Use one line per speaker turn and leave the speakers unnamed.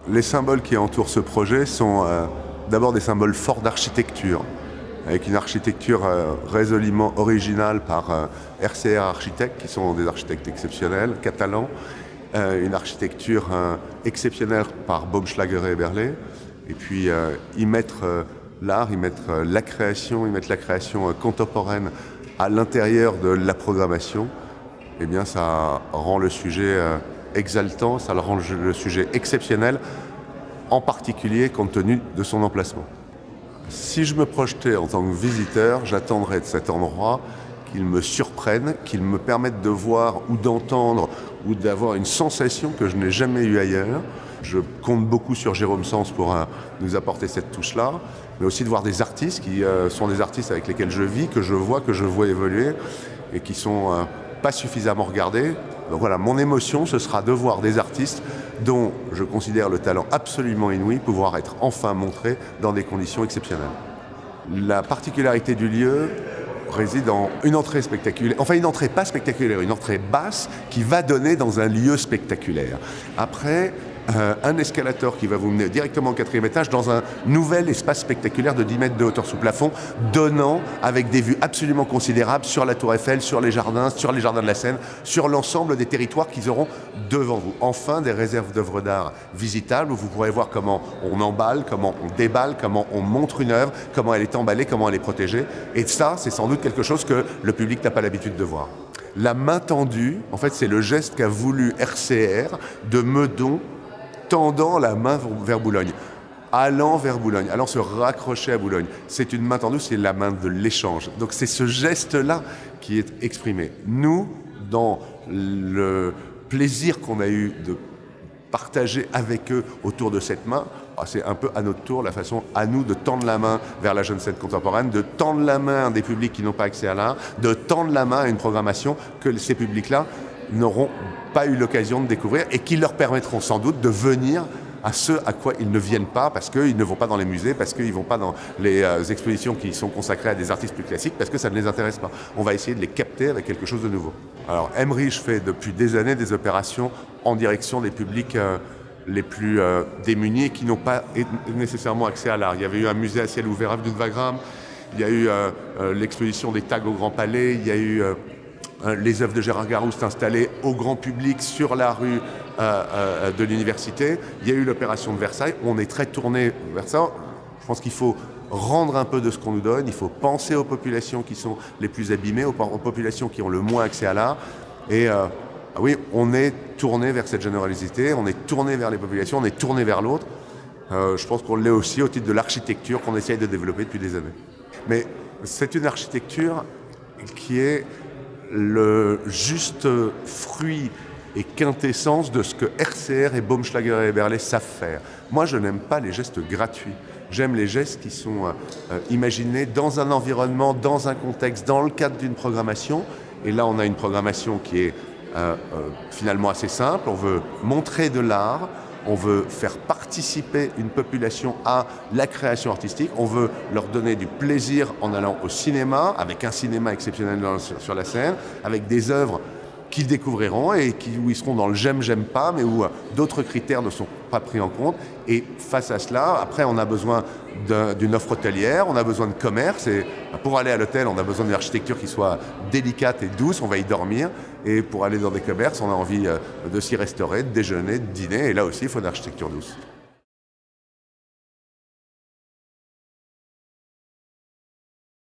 Les symboles qui entourent ce projet sont d'abord des symboles forts d'architecture, avec une architecture résolument originale par RCR Architectes, qui sont des architectes exceptionnels, catalans, une architecture exceptionnelle par Baumschlager et Eberle, et puis y mettre l'art, y mettre la création, contemporaine à l'intérieur de la programmation, eh bien ça rend le sujet exaltant, ça rend le sujet exceptionnel, en particulier compte tenu de son emplacement. Si je me projetais en tant que visiteur, j'attendrais de cet endroit qu'il me surprenne, qu'il me permette de voir ou d'entendre ou d'avoir une sensation que je n'ai jamais eue ailleurs. Je compte beaucoup sur Jérôme Sens pour nous apporter cette touche-là, mais aussi de voir des artistes qui sont des artistes avec lesquels je vis, que je vois évoluer et qui sont pas suffisamment regardés. Donc voilà, mon émotion, ce sera de voir des artistes dont je considère le talent absolument inouï pouvoir être enfin montré dans des conditions exceptionnelles. La particularité du lieu réside dans une entrée spectaculaire, enfin une entrée pas spectaculaire, une entrée basse qui va donner dans un lieu spectaculaire. Après, un escalator qui va vous mener directement au 4e étage dans un nouvel espace spectaculaire de 10 mètres de hauteur sous plafond, donnant avec des vues absolument considérables sur la Tour Eiffel, sur les jardins de la Seine, sur l'ensemble des territoires qu'ils auront devant vous. Enfin, des réserves d'œuvres d'art visitables où vous pourrez voir comment on emballe, comment on déballe, comment on montre une œuvre, comment elle est emballée, comment elle est protégée. Et ça, c'est sans doute quelque chose que le public n'a pas l'habitude de voir. La main tendue, en fait, c'est le geste qu'a voulu RCR de Meudon, tendant la main vers Boulogne, allant vers Boulogne, allant se raccrocher à Boulogne. C'est une main tendue, c'est la main de l'échange. Donc c'est ce geste-là qui est exprimé. Nous, dans le plaisir qu'on a eu de partager avec eux autour de cette main, c'est un peu à notre tour la façon à nous de tendre la main vers la jeune scène contemporaine, de tendre la main à des publics qui n'ont pas accès à l'art, de tendre la main à une programmation que ces publics-là n'auront pas eu l'occasion de découvrir et qui leur permettront sans doute de venir à ce à quoi ils ne viennent pas, parce qu'ils ne vont pas dans les musées, parce qu'ils ne vont pas dans les expositions qui sont consacrées à des artistes plus classiques, parce que ça ne les intéresse pas. On va essayer de les capter avec quelque chose de nouveau. Alors Emmerich fait depuis des années des opérations en direction des publics les plus démunis qui n'ont pas nécessairement accès à l'art. Il y avait eu un musée à ciel ouvert avenue de Wagram, il y a eu l'exposition des tags au Grand Palais, il y a eu les œuvres de Gérard Garouste installées au grand public sur la rue de l'université. Il y a eu l'opération de Versailles. On est très tourné vers ça. Je pense qu'il faut rendre un peu de ce qu'on nous donne. Il faut penser aux populations qui sont les plus abîmées, aux populations qui ont le moins accès à l'art. Et oui, on est tourné vers cette générosité, on est tourné vers les populations, on est tourné vers l'autre. Je pense qu'on l'est aussi au titre de l'architecture qu'on essaye de développer depuis des années. Mais c'est une architecture qui est le juste fruit et quintessence de ce que RCR et Baumschlager et Eberle savent faire. Moi, je n'aime pas les gestes gratuits. J'aime les gestes qui sont imaginés dans un environnement, dans un contexte, dans le cadre d'une programmation. Et là, on a une programmation qui est finalement assez simple. On veut montrer de l'art, on veut faire participer une population à la création artistique, on veut leur donner du plaisir en allant au cinéma, avec un cinéma exceptionnel sur la scène, avec des œuvres qu'ils découvriront et où ils seront dans le j'aime pas, mais où d'autres critères ne sont pas pris en compte. Et face à cela, après, on a besoin d'une offre hôtelière, on a besoin de commerce. Et pour aller à l'hôtel, on a besoin d'une architecture qui soit délicate et douce, on va y dormir. Et pour aller dans des commerces, on a envie de s'y restaurer, de déjeuner, de dîner. Et là aussi, il faut une architecture douce.